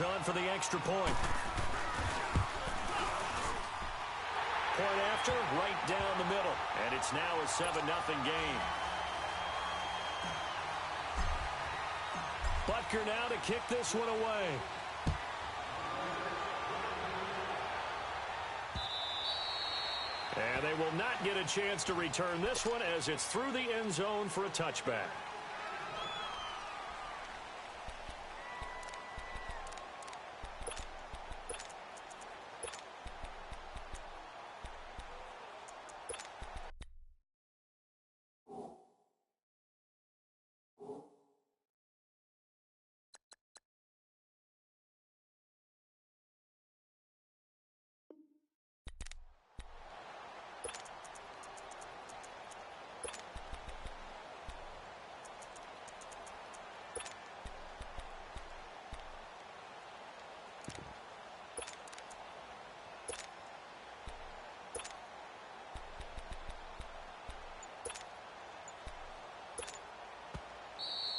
On for the extra point. Point after, right down the middle. And it's now a 7-0 game. Butker now to kick this one away. And they will not get a chance to return this one as it's through the end zone for a touchback.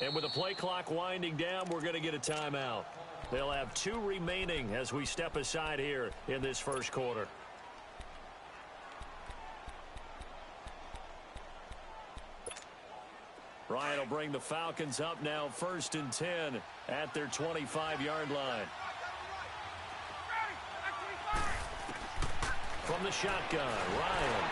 And with the play clock winding down, we're going to get a timeout. They'll have 2 remaining as we step aside here in this first quarter. Ryan will bring the Falcons up now 1st and 10 at their 25-yard line. From the shotgun, Ryan.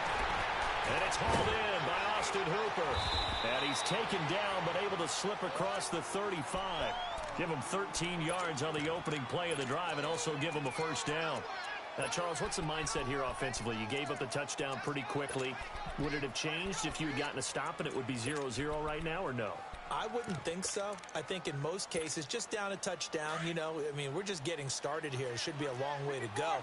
And it's hauled in by Austin Hooper. And he's taken down but able to slip across the 35. Give him 13 yards on the opening play of the drive and also give him a first down. Now, Charles, what's the mindset here offensively? You gave up the touchdown pretty quickly. Would it have changed if you had gotten a stop and it would be 0-0 right now or no? I wouldn't think so. I think in most cases, just down a touchdown, you know, I mean, we're just getting started here. It should be a long way to go.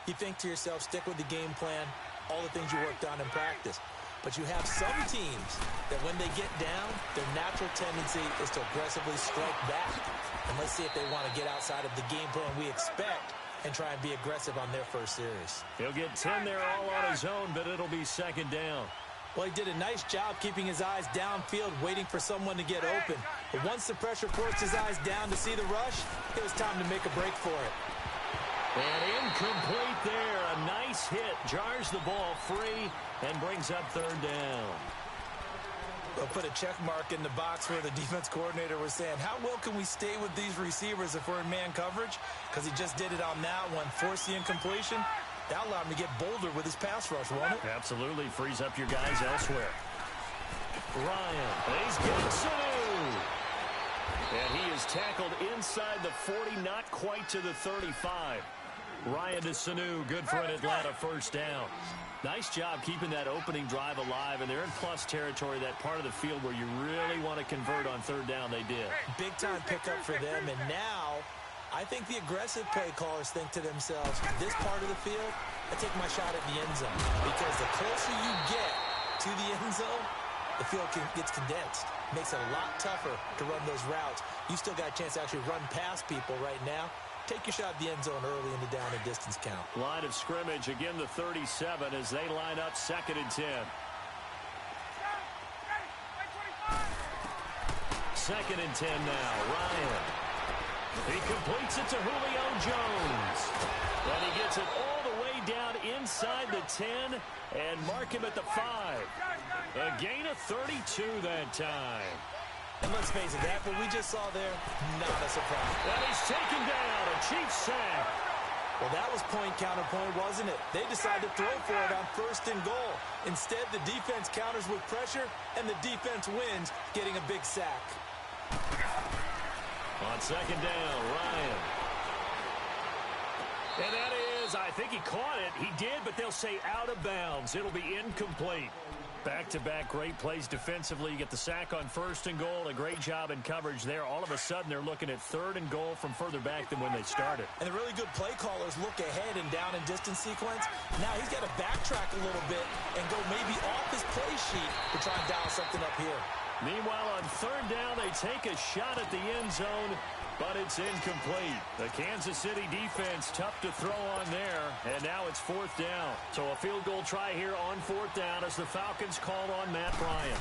You think to yourself, stick with the game plan, all the things you worked on in practice. But you have some teams that when they get down, their natural tendency is to aggressively strike back. And let's see if they want to get outside of the game plan we expect and try and be aggressive on their first series. He'll get 10 there all on his own, but it'll be 2nd down. Well, he did a nice job keeping his eyes downfield, waiting for someone to get open. But once the pressure forced his eyes down to see the rush, it was time to make a break for it. And incomplete there. A nice hit. Jars the ball free and brings up 3rd down. They'll put a check mark in the box where the defense coordinator was saying, how well can we stay with these receivers if we're in man coverage? Because he just did it on that one, forced the incompletion. That allowed him to get bolder with his pass rush, won't it? Absolutely. Frees up your guys elsewhere. Ryan. He's got Sanu. And he is tackled inside the 40, not quite to the 35. Ryan to Sanu, good for an Atlanta first down. Nice job keeping that opening drive alive, and they're in plus territory, that part of the field where you really want to convert on 3rd down. They did. Big-time pickup for them, and now I think the aggressive play callers think to themselves, this part of the field, I take my shot at the end zone, because the closer you get to the end zone, the field gets condensed. Makes it a lot tougher to run those routes. You still got a chance to actually run past people right now. Take your shot at the end zone early in the down and distance count. Line of scrimmage, again the 37 as they line up 2nd and 10. 2nd and 10 now. Ryan. He completes it to Julio Jones. And he gets it all the way down inside the 10 and mark him at the 5. A gain of 32 that time. And let's face it, that what we just saw there, not a surprise. And he's taken down, a Chiefs sack. Well, that was point counterpoint, wasn't it? They decided to throw for it on 1st and goal. Instead, the defense counters with pressure, and the defense wins, getting a big sack. On 2nd down, Ryan. And that is, I think he caught it. He did, but they'll say out of bounds. It'll be incomplete. Back-to-back great plays defensively. You get the sack on 1st and goal. A great job in coverage there. All of a sudden, they're looking at 3rd and goal from further back than when they started. And the really good play callers look ahead and down and distance sequence. Now he's got to backtrack a little bit and go maybe off his play sheet to try and dial something up here. Meanwhile, on 3rd down, they take a shot at the end zone, but it's incomplete. The Kansas City defense tough to throw on there, and now it's 4th down. So a field goal try here on 4th down as the Falcons called on Matt Bryant.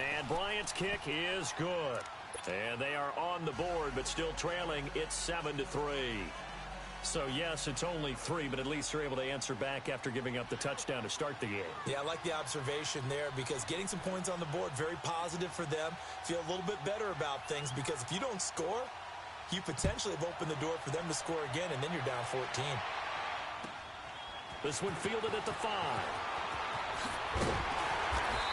And Bryant's kick is good. And they are on the board, but still trailing. It's 7-3. So, yes, it's only 3, but at least they're able to answer back after giving up the touchdown to start the game. Yeah, I like the observation there because getting some points on the board, very positive for them. Feel a little bit better about things because if you don't score, you potentially have opened the door for them to score again, and then you're down 14. This one fielded at the 5.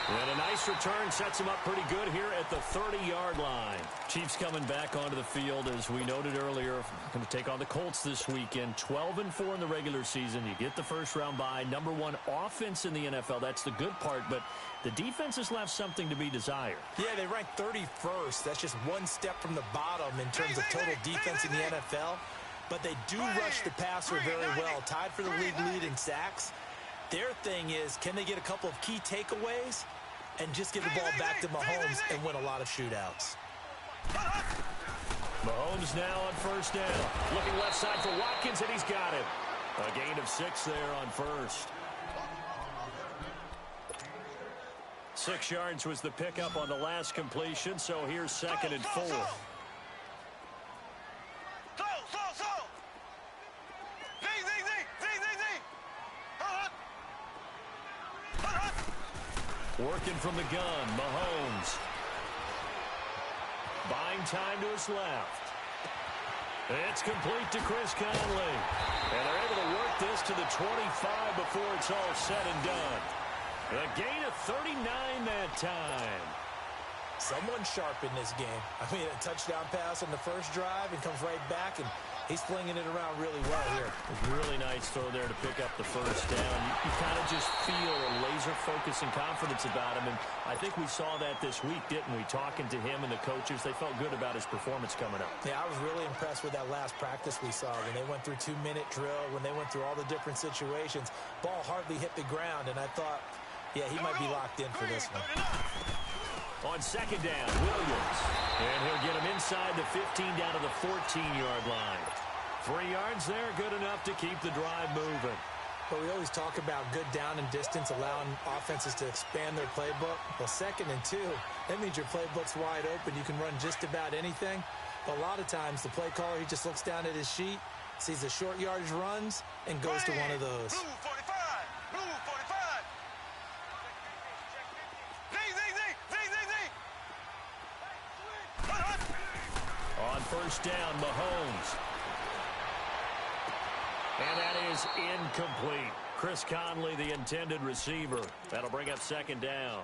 And a nice return sets him up pretty good here at the 30-yard line. Chiefs coming back onto the field, as we noted earlier, going to take on the Colts this weekend. 12-4 in the regular season. You get the first-round bye. Number 1 offense in the NFL. That's the good part, but the defense has left something to be desired. Yeah, they rank 31st. That's just one step from the bottom in terms of total defense in the NFL. But they do rush the passer very well. Tied for the league lead in sacks. Their thing is, can they get a couple of key takeaways and just give the ball back to Mahomes and win a lot of shootouts? Mahomes now on first down. Looking left side for Watkins, and he's got it. A gain of 6 there on first. 6 yards was the pickup on the last completion, so here's 2nd and 4. Working from the gun, Mahomes. Buying time to his left. It's complete to Chris Conley. And they're able to work this to the 25 before it's all said and done. A gain of 39 that time. Someone sharp in this game. I mean, a touchdown pass on the first drive and comes right back, and he's flinging it around really well here. Really nice throw there to pick up the first down. You kind of just feel a laser focus and confidence about him, and I think we saw that this week, didn't we? Talking to him and the coaches, they felt good about his performance coming up. Yeah, I was really impressed with that last practice we saw when they went through 2-minute drill, when they went through all the different situations. Ball hardly hit the ground, and I thought, yeah, he might be locked in for this one. On 2nd down, Williams. And he'll get him inside the 15 down to the 14-yard line. 3 yards there, good enough to keep the drive moving. But we always talk about good down and distance, allowing offenses to expand their playbook. Well, 2nd and 2, that means your playbook's wide open. You can run just about anything. But a lot of times, the play caller, he just looks down at his sheet, sees the short yardage runs, and goes to one of those. Blue 45! Blue 45! On first down, Mahomes. And that is incomplete. Chris Conley, the intended receiver. That'll bring up 2nd down.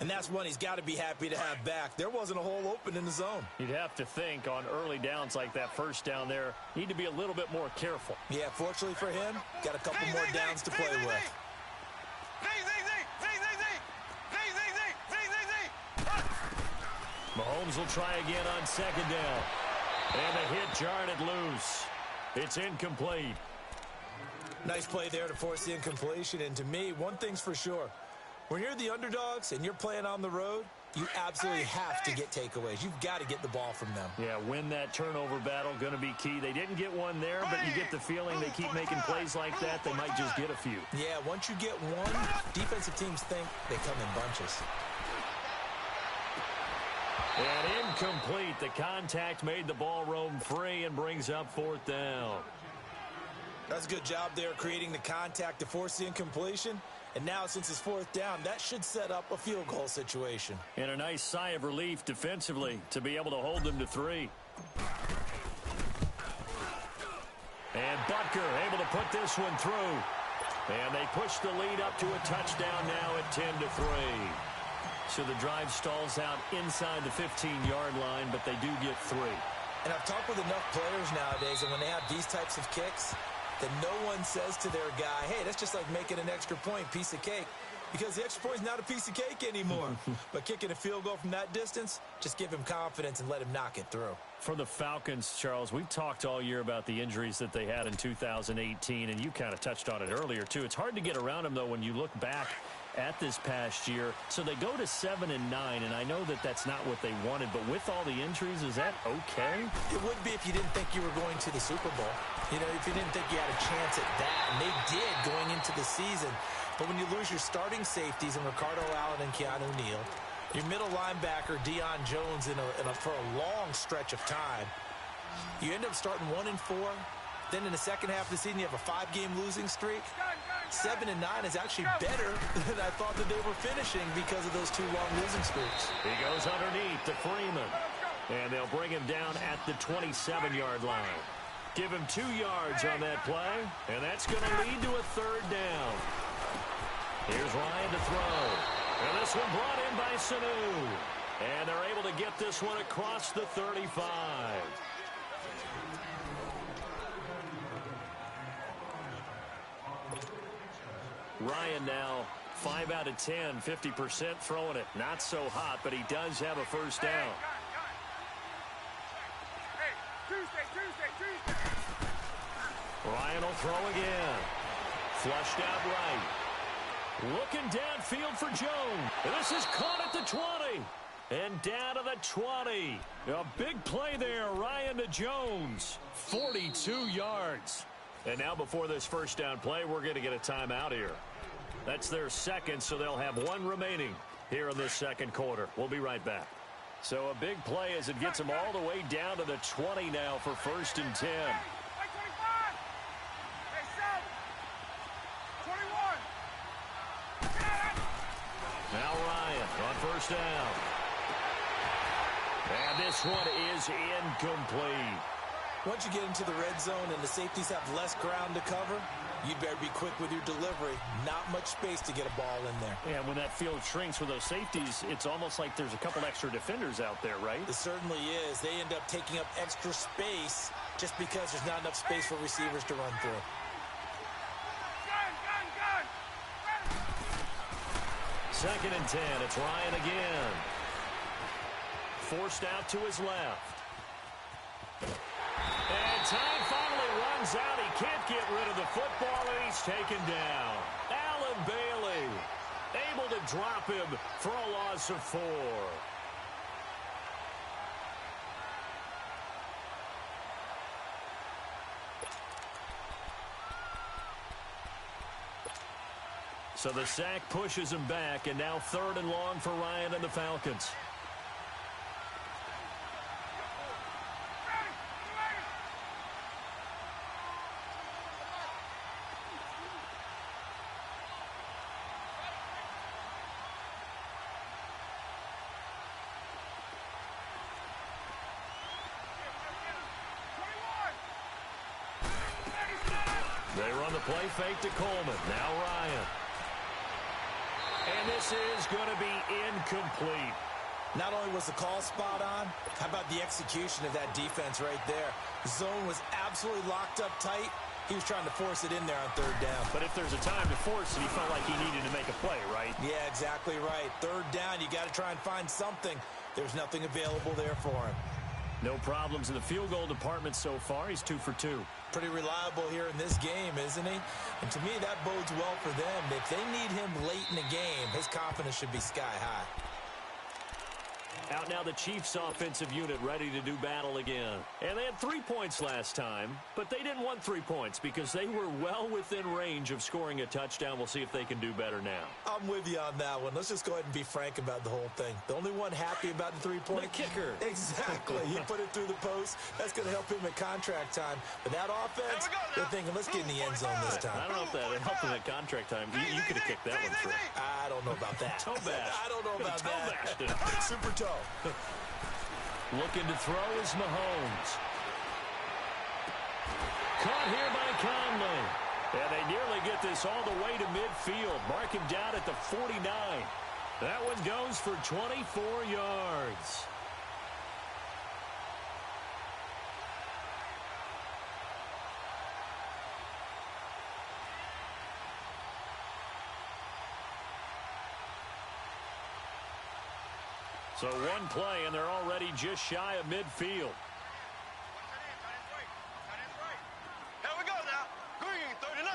And that's one he's got to be happy to have back. There wasn't a hole open in the zone. You'd have to think on early downs like that first down there, need to be a little bit more careful. Yeah, fortunately for him, got a couple more downs to play with. Mahomes will try again on 2nd down. And the hit jarred it loose. It's incomplete. Nice play there to force the incompletion. And to me, one thing's for sure. When you're the underdogs and you're playing on the road, you absolutely have to get takeaways. You've got to get the ball from them. Yeah, win that turnover battle, going to be key. They didn't get one there, but you get the feeling they keep making plays like that, they might just get a few. Yeah, once you get one, defensive teams think they come in bunches. And incomplete. The contact made the ball roam free and brings up 4th down. That's a good job there creating the contact to force the incompletion. And now, since it's 4th down, that should set up a field goal situation. And a nice sigh of relief defensively to be able to hold them to 3. And Butker able to put this one through. And they push the lead up to a touchdown now at 10-3. So the drive stalls out inside the 15-yard line, but they do get 3. And I've talked with enough players nowadays, and when they have these types of kicks, that no one says to their guy, hey, that's just like making an extra point, piece of cake. Because the extra point is not a piece of cake anymore. But kicking a field goal from that distance, just give him confidence and let him knock it through. For the Falcons, Charles, we've talked all year about the injuries that they had in 2018, and you kind of touched on it earlier, too. It's hard to get around them, though, when you look back at this past year. So they go to 7-9, and I know that that's not what they wanted, but with all the injuries, is that okay? It would be if you didn't think you were going to the Super Bowl. You know, if you didn't think you had a chance at that, and they did going into the season. But when you lose your starting safeties in Ricardo Allen and Keanu Neal, Your middle linebacker, Deion Jones, for a long stretch of time. You end up starting 1-4. Then in the second half of the season, you have a 5-game losing streak. 7-9 is actually better than I thought that they were finishing because of those 2 long losing streaks. He goes underneath to Freeman. And they'll bring him down at the 27-yard line. Give him 2 yards on that play, and that's going to lead to a 3rd down. Here's Ryan to throw. And this one brought in by Sanu. And they're able to get this one across the 35. Ryan now 5 out of 10, 50% throwing it. Not so hot, but he does have a 1st down. Ryan will throw again. Flushed out right. Looking downfield for Jones. And this is caught at the 20. And down to the 20. A big play there, Ryan to Jones. 42 yards. And now before this 1st down play, we're going to get a timeout here. That's their 2nd, so they'll have 1 remaining here in this 2nd quarter. We'll be right back. So a big play as it gets them all the way down to the 20 now for 1st and 10. Now Ryan on 1st down. And this one is incomplete. Once you get into the red zone and the safeties have less ground to cover, you better be quick with your delivery. Not much space to get a ball in there. Yeah, when that field shrinks with those safeties, it's almost like there's a couple extra defenders out there, right? It certainly is. They end up taking up extra space just because there's not enough space for receivers to run through. Second and 10. It's Ryan again. Forced out to his left. And time finally runs out. He can't get rid of the football, and he's taken down. Allen Bailey able to drop him for a loss of 4. So the sack pushes him back, and now 3rd and long for Ryan and the Falcons. They run the play fake to Coleman. Now Ryan. And this is going to be incomplete. Not only was the call spot on, how about the execution of that defense right there? The zone was absolutely locked up tight. He was trying to force it in there on 3rd down. But if there's a time to force it, he felt like he needed to make a play, right? Yeah, exactly right. 3rd down, you got to try and find something. There's nothing available there for him. No problems in the field goal department so far. He's 2 for 2. Pretty reliable here in this game, isn't he? And to me, that bodes well for them. If they need him late in the game, his confidence should be sky high. Out now the Chiefs offensive unit ready to do battle again. And they had 3 points last time, but they didn't want 3 points because they were well within range of scoring a touchdown. We'll see if they can do better now. I'm with you on that one. Let's just go ahead and be frank about the whole thing. The only one happy about the 3-point. The kicker. Exactly. He put it through the post. That's going to help him at contract time. But that offense, they're thinking, let's get in the end zone this time. I don't know if that helped him at contract time. You could have kicked that one through. I don't know about that. Toe bash. I don't know about toe that. Bashed it. Super toe. Looking to throw is Mahomes. Caught here by Conley. And they nearly get this all the way to midfield. Mark him down at the 49. That one goes for 24 yards. So one play, and they're already just shy of midfield. Here we go now. Green 39.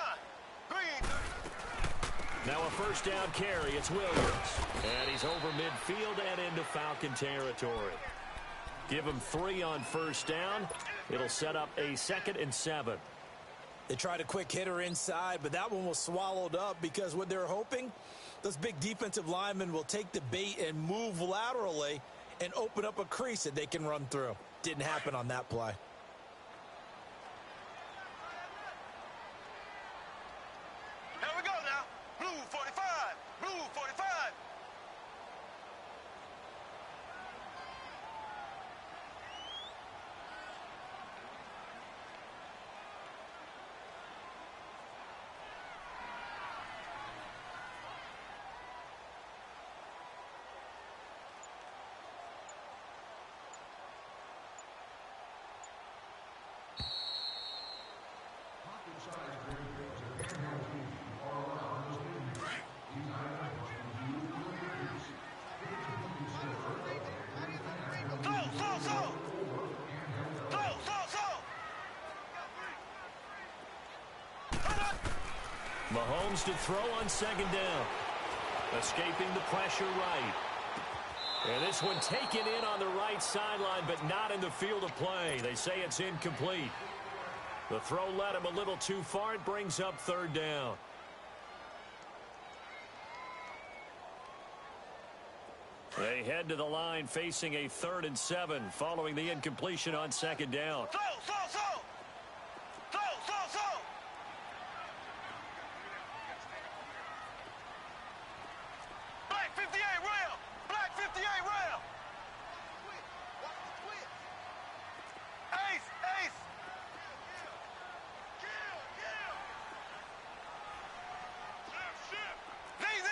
Green 30. Now a 1st down carry. It's Williams. And he's over midfield and into Falcon territory. Give him 3 on 1st down. It'll set up a 2nd and 7. They tried a quick hitter inside, but that one was swallowed up because what they're hoping, those big defensive linemen will take the bait and move laterally and open up a crease that they can run through. Didn't happen on that play. Here we go now. Blue 45. Blue 45. Mahomes to throw on second down. Escaping the pressure right. And this one taken in on the right sideline, but not in the field of play. They say it's incomplete. The throw led him a little too far. It brings up third down. They head to the line facing a 3rd and 7 following the incompletion on second down. Black 58 rail. Black 58 rail. Ace, ace. Kill. Shift.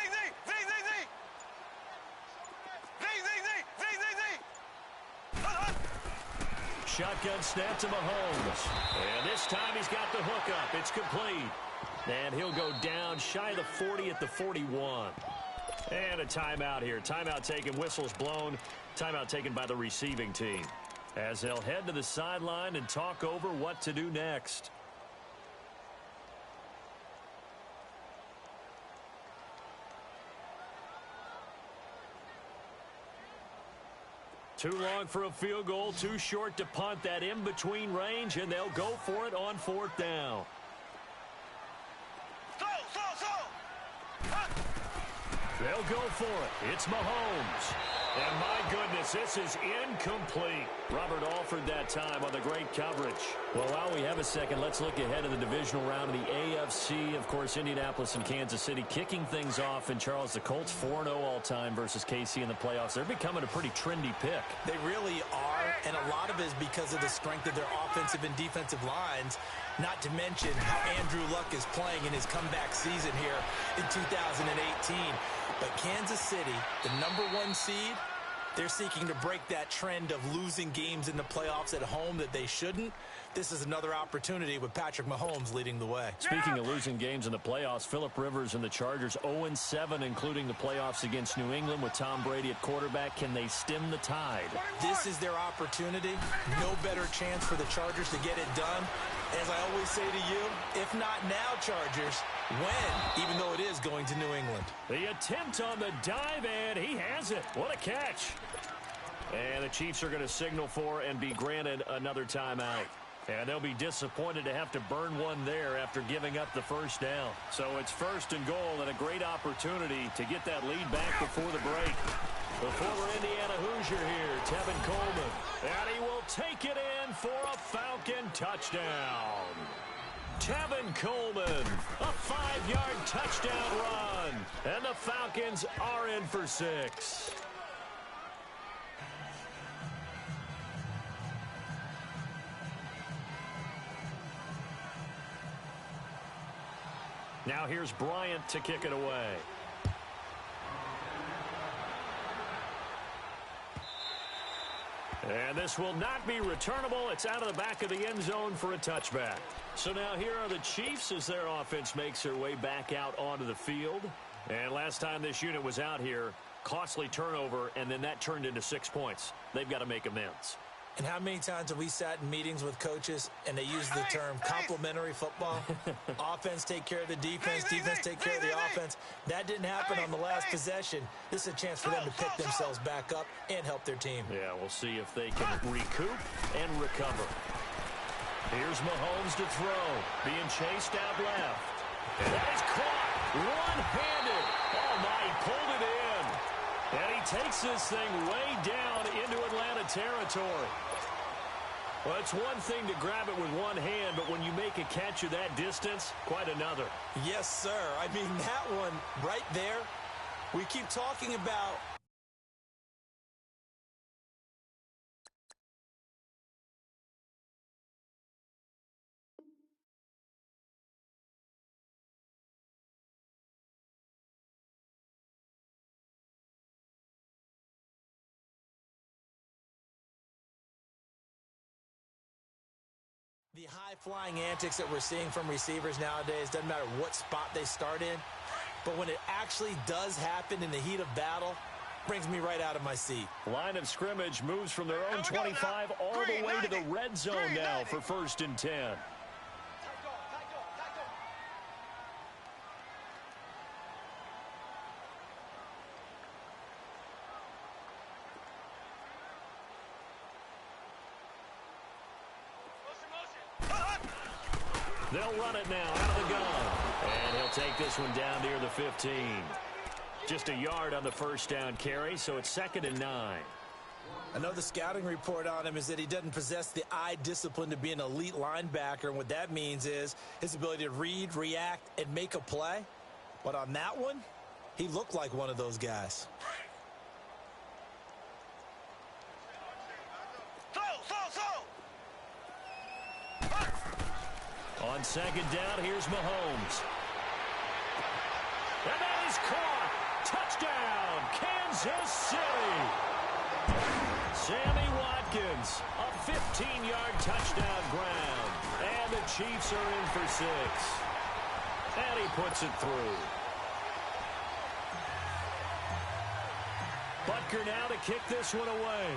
Z. Shotgun snap to Mahomes. And this time he's got the hookup. It's complete. And he'll go down shy of the 40 at the 41. And a timeout here. Timeout taken, whistles blown. Timeout taken by the receiving team, as they'll head to the sideline and talk over what to do next. Too long for a field goal, too short to punt. That in-between range, and they'll go for it on 4th down. They'll go for it. It's Mahomes. And my goodness, this is incomplete. Robert Alford that time on the great coverage. Well, while we have a second, let's look ahead of the divisional round of the AFC. Of course, Indianapolis and Kansas City kicking things off. And Charles, the Colts 4-0 all-time versus KC in the playoffs. They're becoming a pretty trendy pick. They really are, and a lot of it is because of the strength of their offensive and defensive lines, not to mention how Andrew Luck is playing in his comeback season here in 2018. But Kansas City, the #1 seed, they're seeking to break that trend of losing games in the playoffs at home that they shouldn't. This is another opportunity with Patrick Mahomes leading the way. Speaking of losing games in the playoffs, Phillip Rivers and the Chargers 0-7, including the playoffs against New England with Tom Brady at quarterback. Can they stem the tide? This is their opportunity. No better chance for the Chargers to get it done. As I always say to you, if not now, Chargers, when? Even though it is going to New England. The attempt on the dive, and he has it. What a catch. And the Chiefs are going to signal for and be granted another timeout. And they'll be disappointed to have to burn one there after giving up the first down. So it's 1st and goal and a great opportunity to get that lead back before the break. The former Indiana Hoosier here, Tevin Coleman. And he will take it in for a Falcon touchdown. Tevin Coleman, a 5-yard touchdown run. And the Falcons are in for 6. Now here's Bryant to kick it away. And this will not be returnable. It's out of the back of the end zone for a touchback. So now here are the Chiefs as their offense makes their way back out onto the field. And last time this unit was out here, costly turnover, and then that turned into 6 points. They've got to make amends. And how many times have we sat in meetings with coaches and they use the term complementary football? Offense take care of the defense, defense take care of the offense. That didn't happen on the last possession. This is a chance for them to pick themselves back up and help their team. Yeah, we'll see if they can recoup and recover. Here's Mahomes to throw. Being chased out left. And that is caught. One-handed. Oh, my, he pulled it in. And he takes this thing way down into Atlanta territory. Well, it's one thing to grab it with one hand, but when you make a catch of that distance, quite another. Yes, sir. I mean, that one right there, we keep talking about the high-flying antics that we're seeing from receivers nowadays. Doesn't matter what spot they start in, but when it actually does happen in the heat of battle, brings me right out of my seat. Line of scrimmage moves from their own 25 all the way to the red zone now for 1st and 10. They'll run it now out of the gun. And he'll take this one down near the 15. Just a yard on the first down carry, so it's 2nd and 9. I know the scouting report on him is that he doesn't possess the eye discipline to be an elite linebacker, and what that means is his ability to read, react, and make a play. But on that one, he looked like one of those guys. On 2nd down, here's Mahomes. And that is caught. Touchdown, Kansas City. Sammy Watkins, a 15-yard touchdown ground. And the Chiefs are in for 6. And he puts it through. Butker now to kick this one away.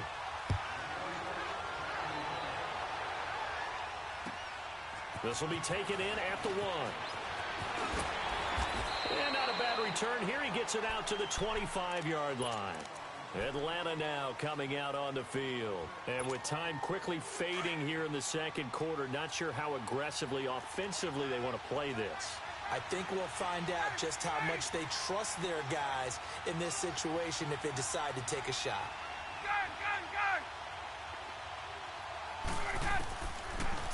This will be taken in at the 1. And not a bad return here. He gets it out to the 25-yard line. Atlanta now coming out on the field. And with time quickly fading here in the second quarter, not sure how aggressively, offensively they want to play this. I think we'll find out just how much they trust their guys in this situation if they decide to take a shot.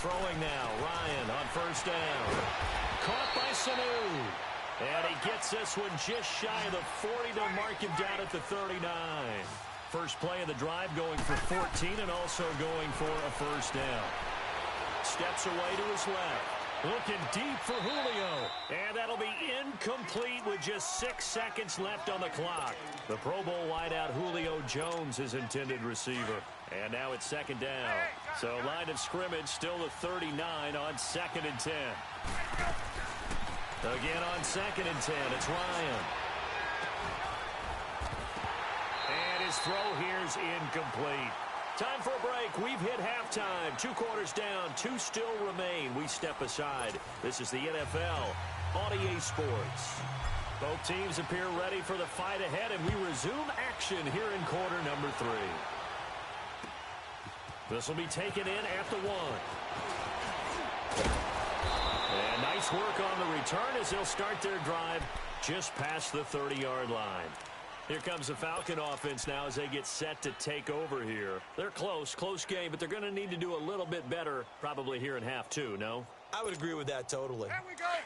Throwing now, Ryan on 1st down. Caught by Sanu. And he gets this one just shy of the 40 to mark him down at the 39. First play of the drive going for 14 and also going for a 1st down. Steps away to his left. Looking deep for Julio. And that'll be incomplete with just 6 seconds left on the clock. The Pro Bowl wideout Julio Jones, his intended receiver. And now it's 2nd down. So line of scrimmage still the 39 on 2nd and 10. Again on 2nd and 10, it's Ryan. And his throw here's incomplete. Time for a break. We've hit halftime. 2 quarters down, 2 still remain. We step aside. This is the NFL on EA Sports. Both teams appear ready for the fight ahead, and we resume action here in quarter number 3. This will be taken in at the 1. And nice work on the return as they'll start their drive just past the 30-yard line. Here comes the Falcon offense now as they get set to take over here. They're close game, but they're going to need to do a little bit better probably here in half 2, no? I would agree with that totally.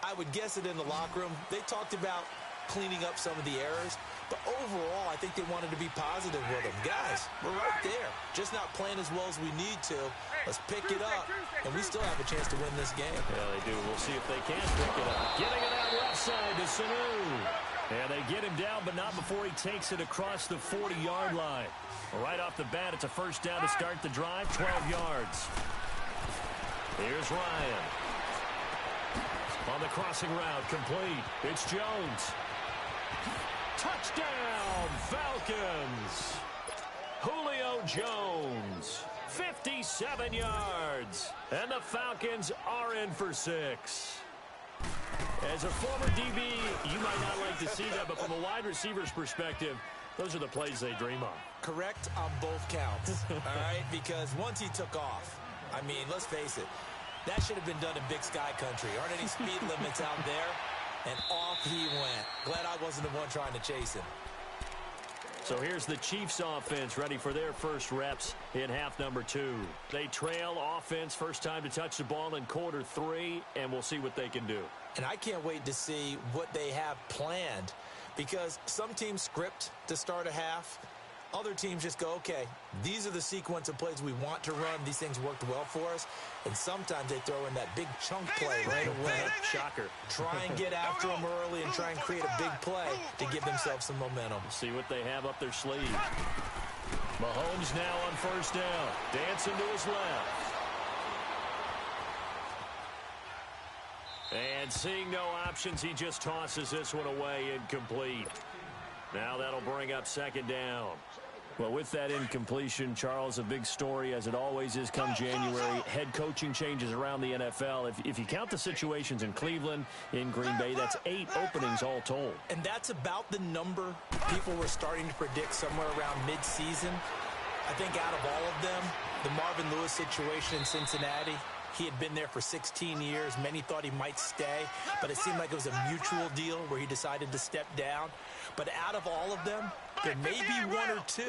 I would guess it in the locker room. They talked about cleaning up some of the errors, but overall, I think they wanted to be positive with them. Guys, we're right there. Just not playing as well as we need to. Let's pick it up, and we still have a chance to win this game. Yeah, they do. We'll see if they can pick it up. Getting it out left side to Sanu. And they get him down, but not before he takes it across the 40-yard line. Right off the bat, it's a 1st down to start the drive, 12 yards. Here's Ryan. On the crossing route, complete. It's Jones. Touchdown, Falcons. Julio Jones, 57 yards. And the Falcons are in for 6. As a former DB, you might not like to see that, but from a wide receiver's perspective, those are the plays they dream of. Correct on both counts, all right? Because once he took off, I mean, let's face it, That should have been done in Big Sky Country. Aren't any speed limits out there? And off he went. Glad I wasn't the one trying to chase him. So here's the Chiefs offense ready for their first reps in half number 2. They trail offense first time to touch the ball in quarter 3, and we'll see what they can do. And I can't wait to see what they have planned, because some teams script to start a half. Other teams just go, okay, these are the sequence of plays we want to run. These things worked well for us. And sometimes they throw in that big chunk play right away. Shocker. Try and get after them early and try and create a big play to give themselves some momentum. See what they have up their sleeve. Mahomes now on first down. Dancing to his left. And seeing no options, he just tosses this one away, incomplete. Now that'll bring up second down. Well, with that incompletion, Charles, a big story, as it always is come January. Head coaching changes around the NFL. If you count the situations in Cleveland, in Green Bay, that's 8 openings all told. And that's about the number people were starting to predict somewhere around midseason. I think out of all of them, the Marvin Lewis situation in Cincinnati, he had been there for 16 years. Many thought he might stay, but it seemed like it was a mutual deal where he decided to step down. But out of all of them, there may be 1 or 2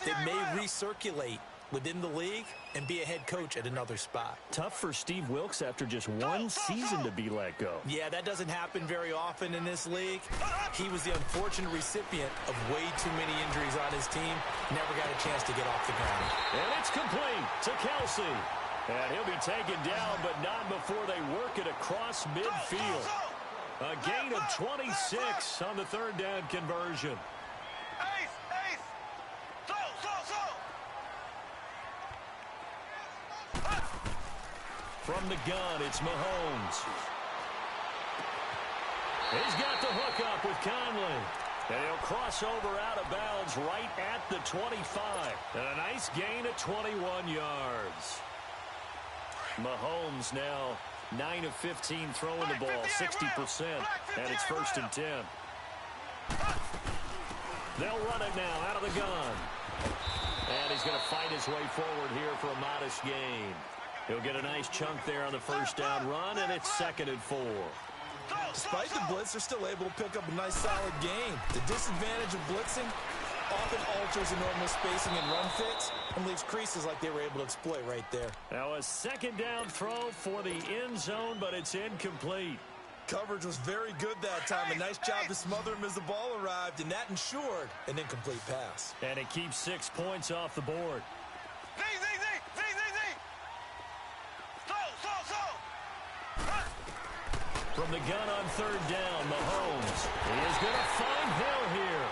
that may recirculate within the league and be a head coach at another spot. Tough for Steve Wilks after just 1 season to be let go. Yeah, that doesn't happen very often in this league. He was the unfortunate recipient of way too many injuries on his team. Never got a chance to get off the ground. And it's complete to Kelsey. And he'll be taken down, but not before they work it across midfield. A gain of 26 on the third down conversion. From the gun, it's Mahomes. He's got the hook up with Conley. And he'll cross over out of bounds right at the 25. And a nice gain of 21 yards. Mahomes now 9 of 15 throwing the ball, 60%, and it's 1st and 10. They'll run it now out of the gun. And he's going to fight his way forward here for a modest gain. He'll get a nice chunk there on the first down run, and it's 2nd and 4. Despite the blitz, they're still able to pick up a nice solid gain. The disadvantage of blitzing often alters the normal spacing and run fits and leaves creases like they were able to exploit right there. Now a 2nd down throw for the end zone, but it's incomplete. Coverage was very good that time. A nice job to smother him as the ball arrived, and that ensured an incomplete pass. And it keeps 6 points off the board. From the gun on 3rd down, Mahomes. He is going to find Hill here.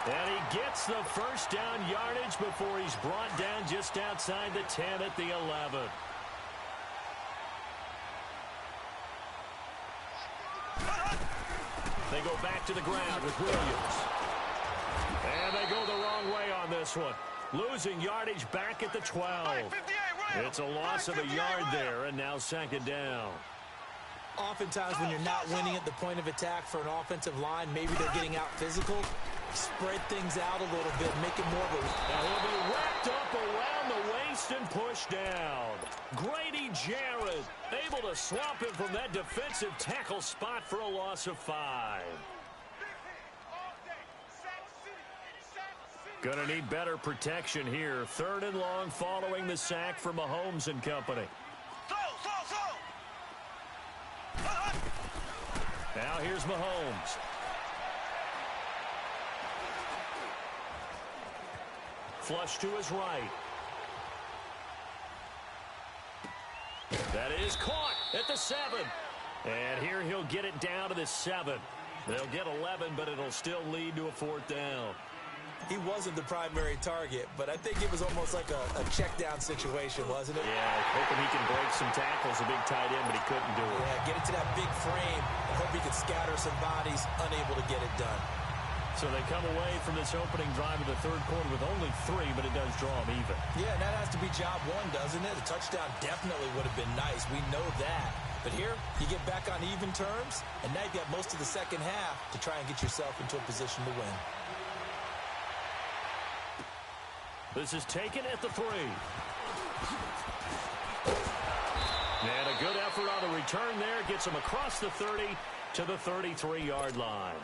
And he gets the first down yardage before he's brought down just outside the 10 at the 11. They go back to the ground with Williams. And they go the wrong way on this one. Losing yardage back at the 12. It's a loss of a yard there, and now 2nd down. Oftentimes when you're not winning at the point of attack for an offensive line, maybe they're getting out physical. Spread things out a little bit, make it more of a... Now he'll be wrapped up around the waist and pushed down. Grady Jarrett able to swamp him from that defensive tackle spot for a loss of 5. Gonna need better protection here. 3rd and long following the sack for Mahomes and company. Now here's Mahomes. Flush to his right. That is caught at the 7. And here he'll get it down to the 7. They'll get 11, but it'll still lead to a 4th down. He wasn't the primary target, but I think it was almost like a check down situation, wasn't it? Yeah, hoping he can break some tackles, a big tight end, but he couldn't do it. Yeah, get into that big frame. I hope he could scatter some bodies, unable to get it done. So they come away from this opening drive of the 3rd quarter with only 3, but it does draw them even. Yeah, and that has to be job 1, doesn't it? A touchdown definitely would have been nice. We know that. But here, you get back on even terms, and now you've got most of the second half to try and get yourself into a position to win. This is taken at the 3. And a return there gets them across the 30 to the 33-yard line.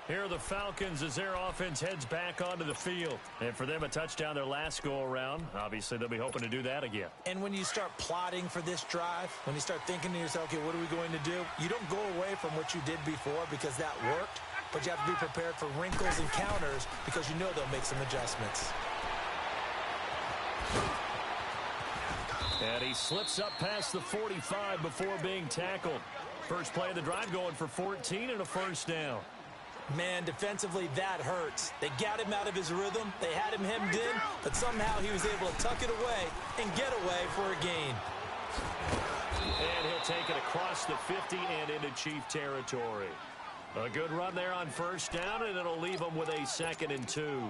Here are the Falcons as their offense heads back onto the field. And for them, a touchdown their last go-around. Obviously, they'll be hoping to do that again. And when you start plotting for this drive, when you start thinking to yourself, okay, what are we going to do? You don't go away from what you did before because that worked, but you have to be prepared for wrinkles and counters because you know they'll make some adjustments. And he slips up past the 45 before being tackled. First play of the drive going for 14 and a first down. Man, defensively, that hurts. They got him out of his rhythm. They had him hemmed in, but somehow he was able to tuck it away and get away for a gain. And he'll take it across the 50 and into Chief territory. A good run there on first down, and it'll leave them with a 2nd and 2.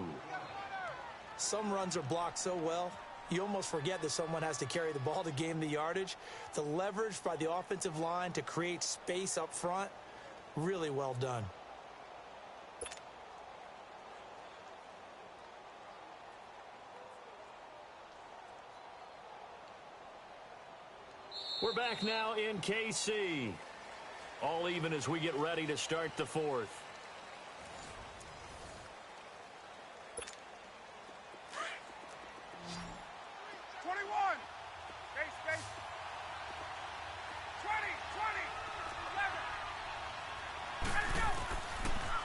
Some runs are blocked so well, you almost forget that someone has to carry the ball to gain the yardage. The leverage by the offensive line to create space up front, really well done. We're back now in KC. All even as we get ready to start the 4th.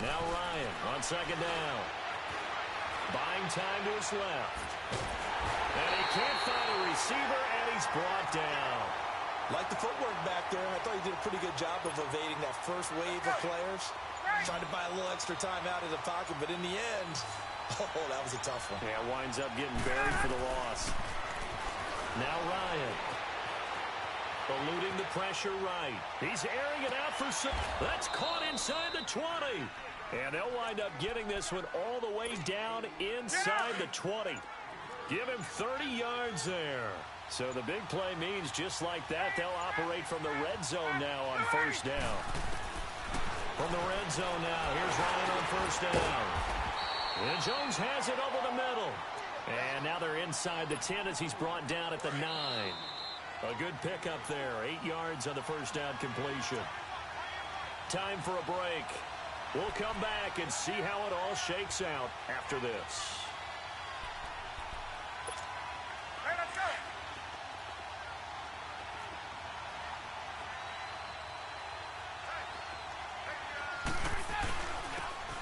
Now Ryan on 2nd down. Buying time to his left. And he can't find a receiver, and he's brought down. Like the footwork back there, I thought he did a pretty good job of evading that first wave of players. Tried to buy a little extra time out of the pocket, but in the end, oh, that was a tough one. Yeah, winds up getting buried for the loss. Now Ryan. Eluding the pressure right. He's airing it out for some. That's caught inside the 20. And they'll wind up getting this one all the way down inside the 20. Give him 30 yards there. So the big play means just like that, they'll operate from the red zone now on first down. From the red zone now, here's Ryan on first down. And Jones has it over the middle. And now they're inside the 10 as he's brought down at the 9. A good pickup there, 8 yards on the first down completion. Time for a break. We'll come back and see how it all shakes out after this.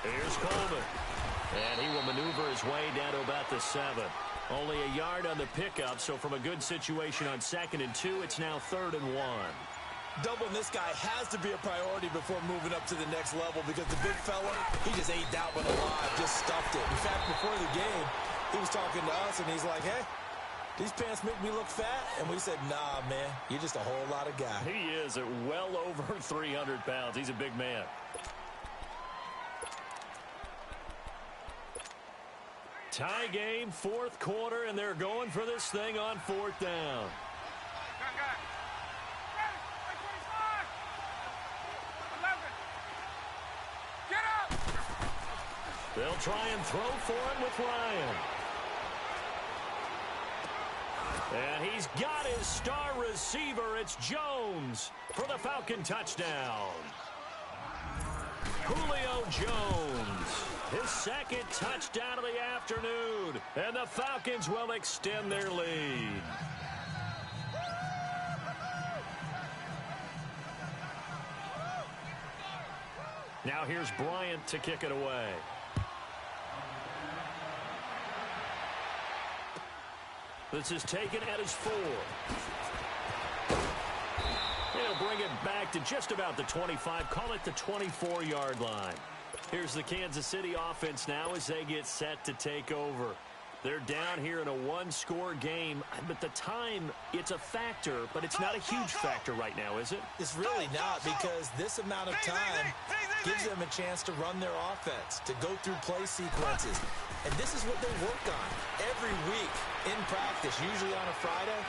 Here's Coleman. And he will maneuver his way down to about the 7. Only a yard on the pickup, so from a good situation on 2nd and 2, it's now 3rd and 1. Doubling this guy has to be a priority before moving up to the next level because the big fella, he just ate that one alive, just stuffed it. In fact, before the game, he was talking to us, and he's like, hey, these pants make me look fat? And we said, nah, man, you're just a whole lot of guy. He is at well over 300 pounds. He's a big man. Tie game, 4th quarter, and they're going for this thing on 4th down. They'll try and throw for him with Ryan. And he's got his star receiver. It's Jones for the Falcon touchdown. Julio Jones, his 2nd touchdown of the afternoon. And the Falcons will extend their lead. Now here's Bryant to kick it away. This is taken at his 4. He'll bring it back to just about the 25. Call it the 24-yard line. Here's the Kansas City offense now as they get set to take over. They're down here in a 1-score game, but the time, it's a factor, but it's not a huge factor right now, is it? It's really not because this amount of time gives them a chance to run their offense, to go through play sequences. And this is what they work on every week in practice, usually on a Friday.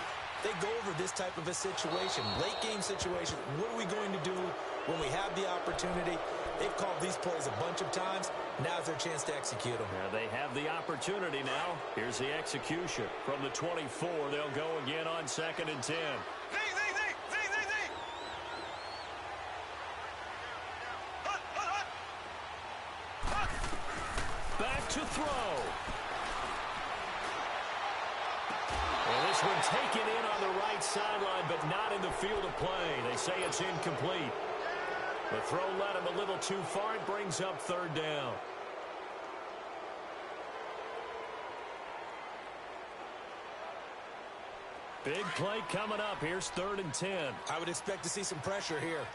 They go over this type of a situation, late game situation. What are we going to do when we have the opportunity? They've called these plays a bunch of times. Now's their chance to execute them. Yeah, they have the opportunity now. Here's the execution. From the 24, they'll go again on 2nd and 10. to throw. Well, this one taken in on the right sideline, but not in the field of play. They say it's incomplete. The throw led him a little too far. It brings up third down. Big play coming up. Here's 3rd and 10. I would expect to see some pressure here.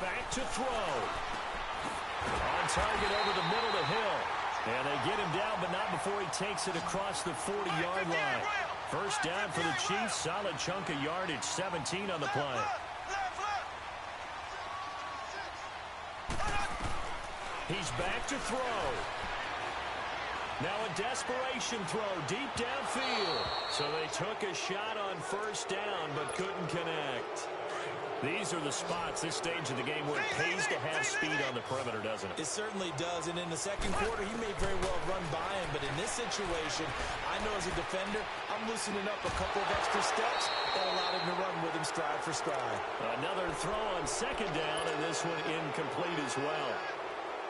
Back to throw. On target over the middle to Hill. And they get him down, but not before he takes it across the 40-yard line. First down for the Chiefs. Solid chunk of yardage. 17 on the play. He's back to throw. Now a desperation throw deep downfield. So they took a shot on first down, but couldn't connect. These are the spots, this stage of the game, where it pays to have speed on the perimeter, doesn't it? It certainly does, and in the second quarter, he may very well run by him, but in this situation, I know as a defender, I'm loosening up a couple of extra steps that allowed him to run with him stride for stride. Another throw on second down, and this one incomplete as well.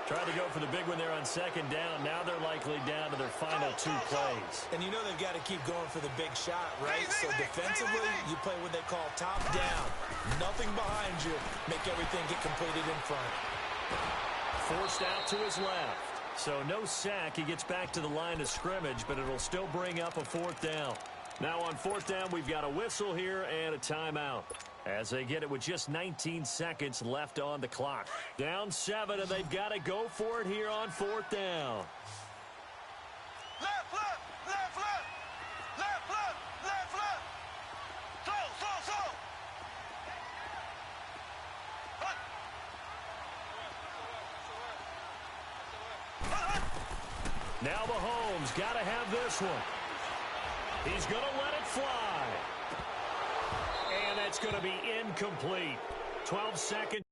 Tried to go for the big one there on second down. Now they're likely down to their final 2 plays. And you know they've got to keep going for the big shot, right? So defensively, you play what they call top down. Nothing behind you. Make everything get completed in front. Forced out to his left. So no sack. He gets back to the line of scrimmage, but it'll still bring up a 4th down. Now on 4th down, we've got a whistle here and a timeout, as they get it with just 19 seconds left on the clock. Down 7, and they've got to go for it here on 4th down. Left, left, left, left. Left, left, left, left. Throw. Now Mahomes got to have this one. He's going to let it fly. And that's going to be incomplete. 12 seconds.